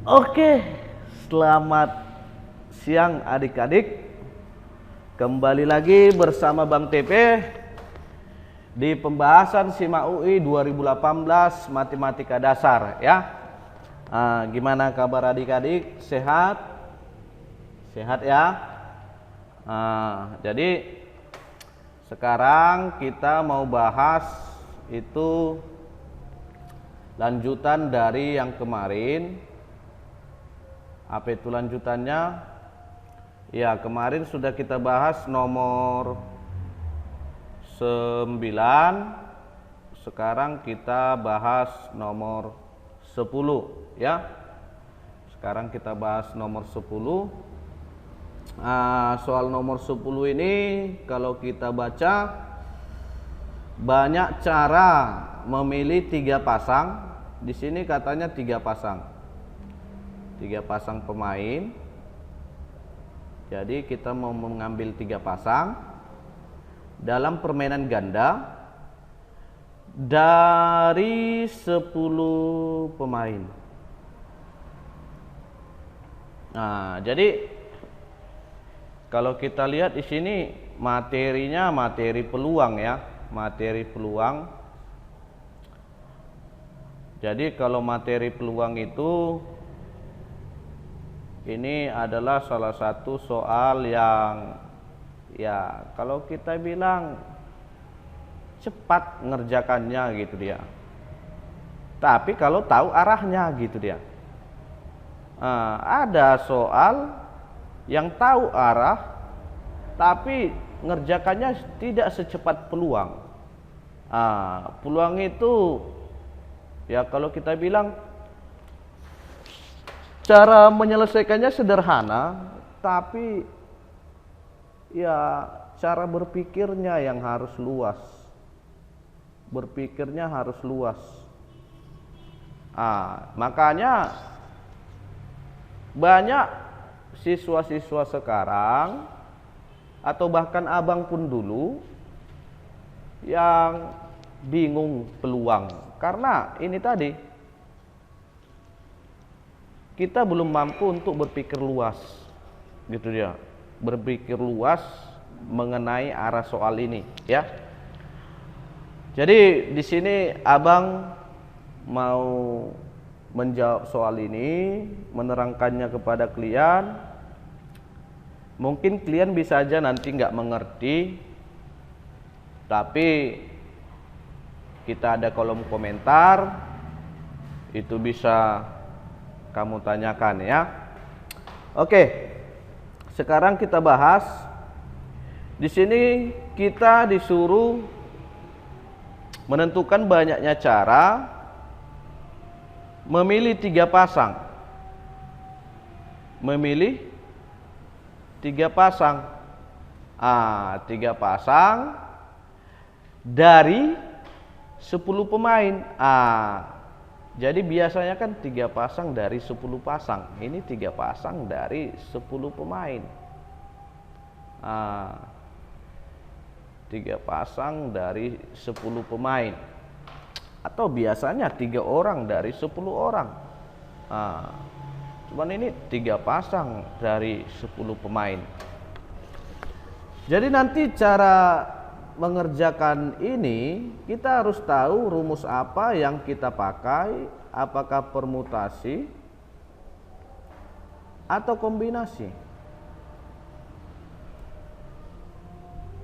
Oke, selamat siang adik-adik. Kembali lagi bersama Bang TP di pembahasan SIMAK UI 2018 Matematika Dasar ya. Gimana kabar adik-adik? Sehat? Sehat ya? Jadi sekarang kita mau bahas itu lanjutan dari yang kemarin. Apa itu lanjutannya? Ya, kemarin sudah kita bahas nomor 9. Sekarang kita bahas nomor 10 ya. Sekarang kita bahas nomor 10. Soal nomor 10 ini kalau kita baca, banyak cara memilih 3 pasang. Di sini katanya 3 pasang. 3 pasang pemain. Jadi kita mau mengambil 3 pasang dalam permainan ganda dari 10 pemain. Jadi kalau kita lihat di sini materinya materi peluang ya, materi peluang. Jadi kalau materi peluang itu ini adalah salah satu soal yang ya kalau kita bilang cepat ngerjakannya gitu dia. Tapi kalau tahu arahnya gitu dia. Ada soal yang tahu arah tapi ngerjakannya tidak secepat peluang. Peluang itu ya kalau kita bilang cara menyelesaikannya sederhana, tapi ya cara berpikirnya yang harus luas. Berpikirnya harus luas. Makanya banyak siswa-siswa sekarang atau bahkan abang pun dulu yang bingung peluang. Karena ini tadi kita belum mampu untuk berpikir luas, gitu dia. Berpikir luas mengenai arah soal ini, ya. Jadi di sini abang mau menjawab soal ini, menerangkannya kepada kalian. Mungkin kalian bisa aja nanti nggak mengerti, tapi kita ada kolom komentar, itu bisa kamu tanyakan ya. Oke, sekarang kita bahas. Di sini kita disuruh menentukan banyaknya cara memilih 3 pasang. Memilih 3 pasang. 3 pasang dari 10 pemain. Jadi biasanya kan 3 pasang dari 10 pasang. Ini 3 pasang dari 10 pemain. 3 pasang dari 10 pemain. Atau biasanya 3 orang dari 10 orang. Cuman ini 3 pasang dari 10 pemain. Jadi nanti cara mengerjakan ini kita harus tahu rumus apa yang kita pakai, apakah permutasi atau kombinasi.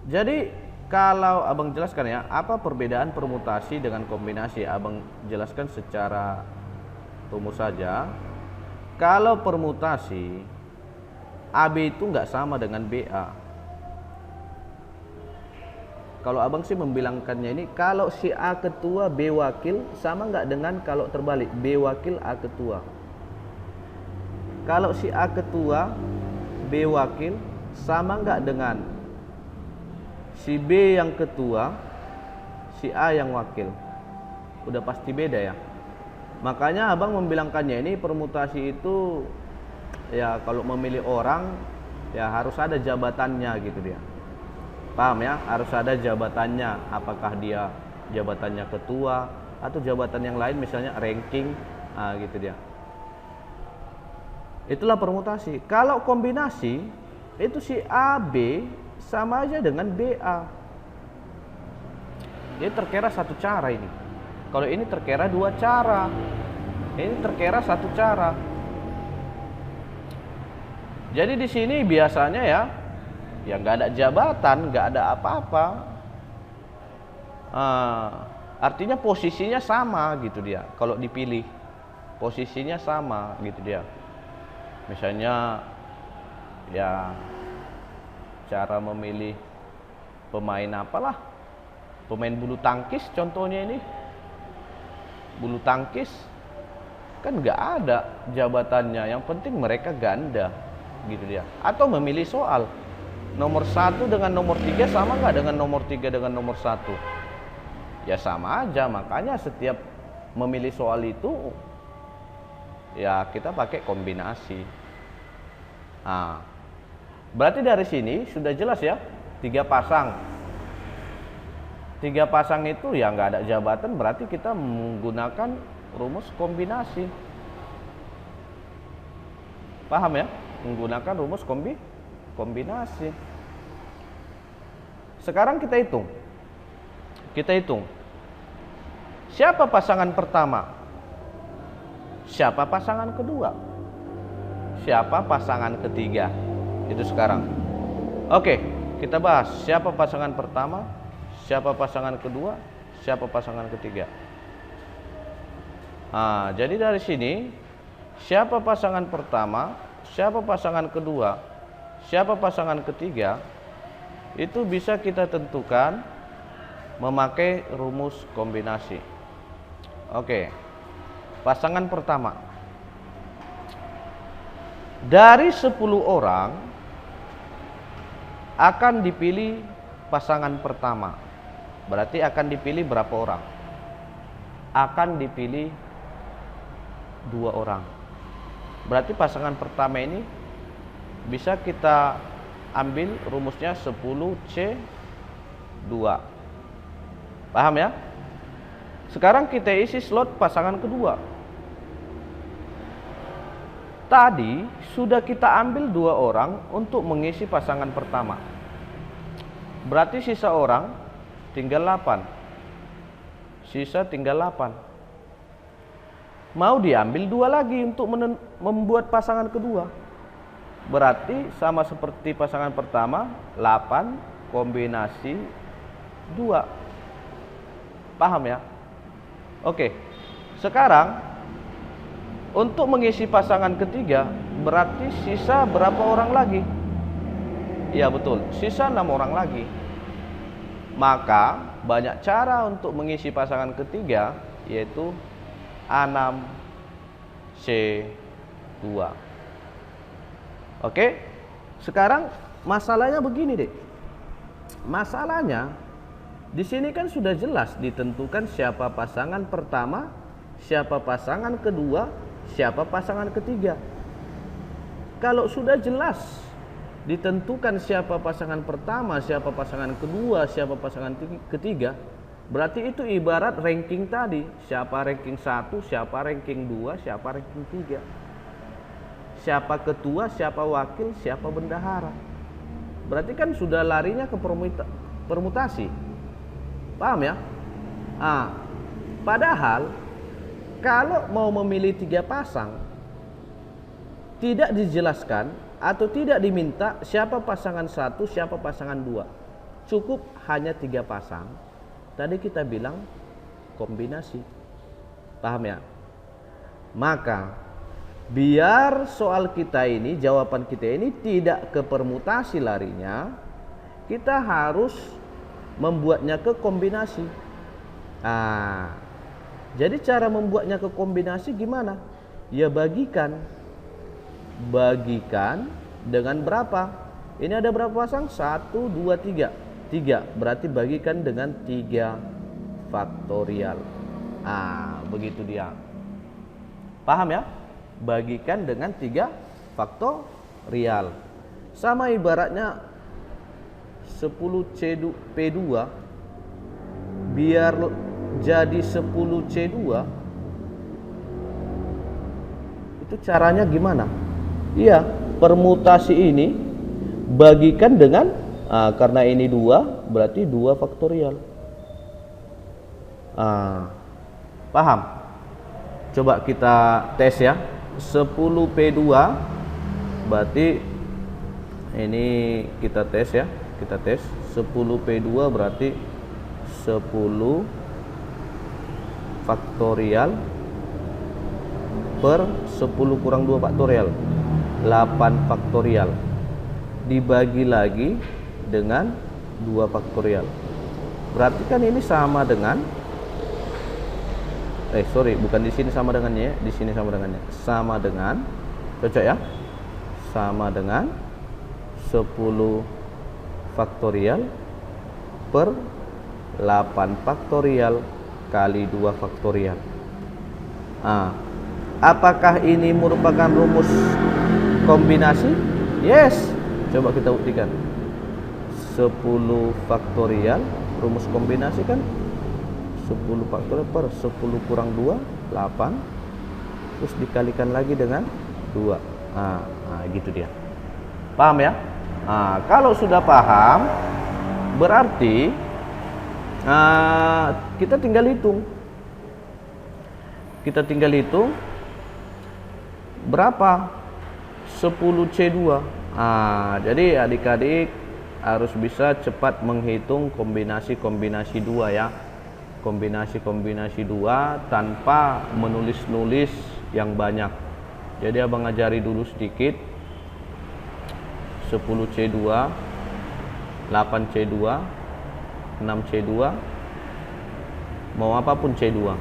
Jadi kalau abang jelaskan ya, apa perbedaan permutasi dengan kombinasi, abang jelaskan secara rumus saja. Kalau permutasi, AB itu nggak sama dengan BA. Kalau abang sih membilangkannya ini, kalau si A ketua B wakil sama nggak dengan kalau terbalik B wakil A ketua. Kalau si A ketua B wakil sama nggak dengan si B yang ketua si A yang wakil. Udah pasti beda ya. Makanya abang membilangkannya ini permutasi itu ya kalau memilih orang ya harus ada jabatannya gitu dia. Paham ya? Harus ada jabatannya. Apakah dia jabatannya ketua atau jabatan yang lain misalnya ranking, gitu dia. Itulah permutasi. Kalau kombinasi, itu si AB sama aja dengan BA. Ini terkira satu cara ini. Kalau ini terkira dua cara. Ini terkira satu cara. Jadi di sini biasanya ya nggak ada jabatan, nggak ada apa-apa. Artinya posisinya sama gitu dia. Kalau dipilih, posisinya sama gitu dia. Misalnya ya cara memilih pemain apalah, pemain bulu tangkis contohnya ini, bulu tangkis kan nggak ada jabatannya, yang penting mereka ganda gitu dia. Atau memilih soal nomor 1 dengan nomor 3 sama nggak dengan nomor 3 dengan nomor 1, ya sama aja. Makanya setiap memilih soal itu ya kita pakai kombinasi. Berarti dari sini sudah jelas ya, 3 pasang. 3 pasang itu ya nggak ada jabatan, berarti kita menggunakan rumus kombinasi. Paham ya? Menggunakan rumus kombinasi. Sekarang kita hitung. Siapa pasangan pertama? Siapa pasangan kedua? Siapa pasangan ketiga? Itu sekarang. Oke, kita bahas siapa pasangan pertama, siapa pasangan kedua, siapa pasangan ketiga. Jadi dari sini siapa pasangan pertama, siapa pasangan kedua, siapa pasangan ketiga, itu bisa kita tentukan memakai rumus kombinasi. Oke. Pasangan pertama. Dari 10 orang akan dipilih pasangan pertama. Berarti akan dipilih berapa orang? Akan dipilih 2 orang. Berarti pasangan pertama ini bisa kita ambil rumusnya 10C2. Paham ya? Sekarang kita isi slot pasangan kedua. Tadi sudah kita ambil 2 orang untuk mengisi pasangan pertama. Berarti sisa orang tinggal 8. Sisa tinggal 8. Mau diambil 2 lagi untuk membuat pasangan kedua. Berarti sama seperti pasangan pertama, 8 kombinasi 2. Paham ya? Oke. Sekarang untuk mengisi pasangan ketiga, berarti sisa berapa orang lagi? Ya betul, sisa 6 orang lagi. Maka banyak cara untuk mengisi pasangan ketiga, yaitu A6C2. Oke, sekarang masalahnya begini deh. Masalahnya di sini kan sudah jelas ditentukan siapa pasangan pertama, siapa pasangan kedua, siapa pasangan ketiga. Kalau sudah jelas ditentukan siapa pasangan pertama, siapa pasangan kedua, siapa pasangan ketiga, berarti itu ibarat ranking tadi. Siapa ranking 1, siapa ranking 2, siapa ranking 3. Siapa ketua, siapa wakil, siapa bendahara. Berarti kan sudah larinya ke permutasi. Paham ya? Padahal kalau mau memilih 3 pasang, tidak dijelaskan atau tidak diminta siapa pasangan 1, siapa pasangan 2. Cukup hanya 3 pasang. Tadi kita bilang kombinasi. Paham ya? Maka biar soal kita ini, jawaban kita ini tidak ke permutasi larinya, kita harus membuatnya ke kombinasi. Jadi cara membuatnya ke kombinasi gimana? Ya bagikan dengan berapa? Ini ada berapa pasang? 1, 2, 3. 3, berarti bagikan dengan 3 faktorial. Begitu dia. Paham ya? Bagikan dengan 3 faktorial. Sama ibaratnya 10C2P2 biar jadi 10C2, itu caranya gimana? Iya, permutasi ini bagikan dengan karena ini 2 berarti 2 faktorial. Paham? Coba kita tes ya. 10P2 berarti ini kita tes ya. Kita tes 10P2 berarti 10 faktorial per 10 kurang 2 faktorial, 8 faktorial, dibagi lagi dengan 2 faktorial. Berarti kan ini sama dengan bukan di sini sama dengannya, di sini sama dengannya. Sama dengan, cocok ya? Sama dengan 10 faktorial per 8 faktorial kali 2 faktorial. Apakah ini merupakan rumus kombinasi? Yes. Coba kita buktikan. 10 faktorial rumus kombinasi kan 10 faktorial per 10 kurang 2 8, terus dikalikan lagi dengan 2. Gitu dia. Paham ya? Kalau sudah paham, berarti kita tinggal hitung. Kita tinggal hitung berapa 10C2. Jadi adik-adik harus bisa cepat menghitung kombinasi-kombinasi 2 ya. Kombinasi-kombinasi 2 tanpa menulis-nulis yang banyak. Jadi abang ajari dulu sedikit. 10C2, 8C2, 6C2, mau apapun C2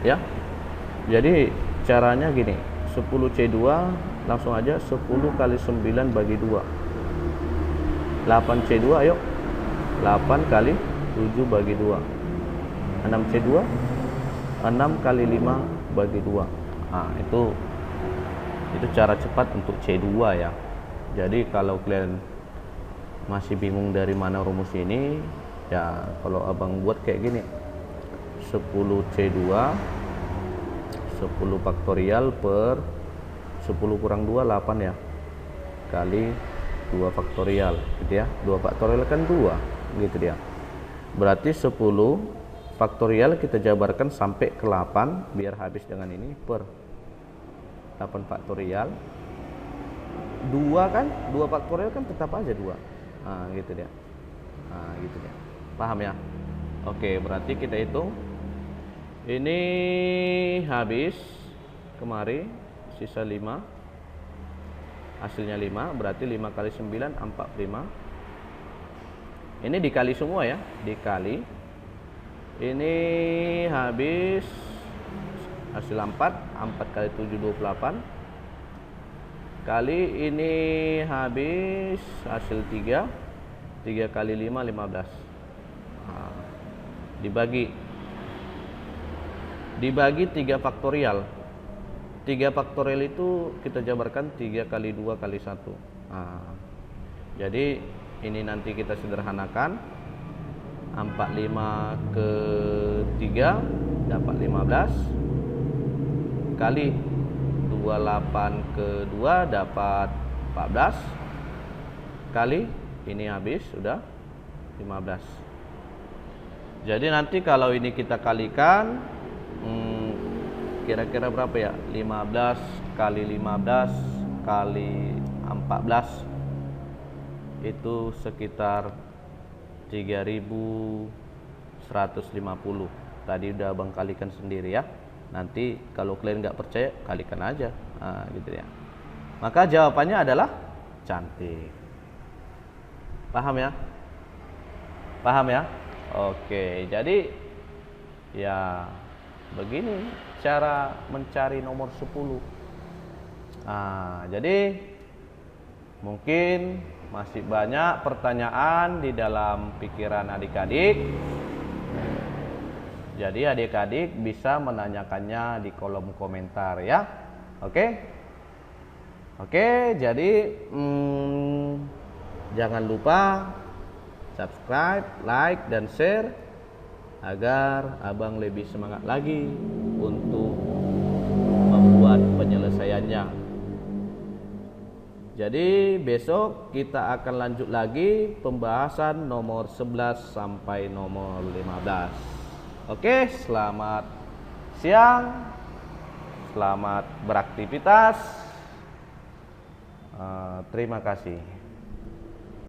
ya. Jadi caranya gini, 10C2 langsung aja 10 kali 9 bagi 2. 8C2 ayo, 8 kali 7 bagi 2. 6C2, 6 kali 5 bagi 2. Itu cara cepat untuk C2 ya. Jadi kalau kalian masih bingung dari mana rumus ini, ya kalau abang buat kayak gini, 10C2 10 faktorial per 10 kurang 2 8 ya, kali 2 faktorial gitu ya. 2 faktorial kan 2 gitu dia. Berarti 10 faktorial kita jabarkan sampai ke 8 biar habis dengan ini, per 8 faktorial 2 kan, 2 faktorial kan tetap aja 2. Gitu dia. Gitu dia. Paham ya? Oke, berarti kita hitung. Ini habis kemari sisa 5. Hasilnya 5, berarti 5 kali 9 45. Ini dikali semua ya, dikali. Ini habis hasil 4 kali 7 28. Kali ini habis hasil 3 kali 5 15. Dibagi 3 faktorial. 3 faktorial itu kita jabarkan 3 kali 2 kali 1. Jadi ini nanti kita sederhanakan. 45 ke 3 dapat 15 kali 28 ke 2 dapat 14 kali ini habis sudah 15. Jadi nanti kalau ini kita kalikan kira-kira berapa ya? 15 kali 15 kali 14 itu sekitar 3150. Tadi udah abang kalikan sendiri ya. Nanti kalau kalian nggak percaya, kalikan aja, gitu ya. Maka jawabannya adalah cantik. Paham ya? Paham ya? Oke, jadi ya begini cara mencari nomor 10. Jadi mungkin masih banyak pertanyaan di dalam pikiran adik-adik. Jadi adik-adik bisa menanyakannya di kolom komentar ya. Oke, jadi jangan lupa subscribe, like, dan share agar abang lebih semangat lagi untuk membuat penyelesaiannya. Jadi besok kita akan lanjut lagi pembahasan nomor 11 sampai nomor 15. Oke, selamat siang. Selamat beraktivitas. Terima kasih.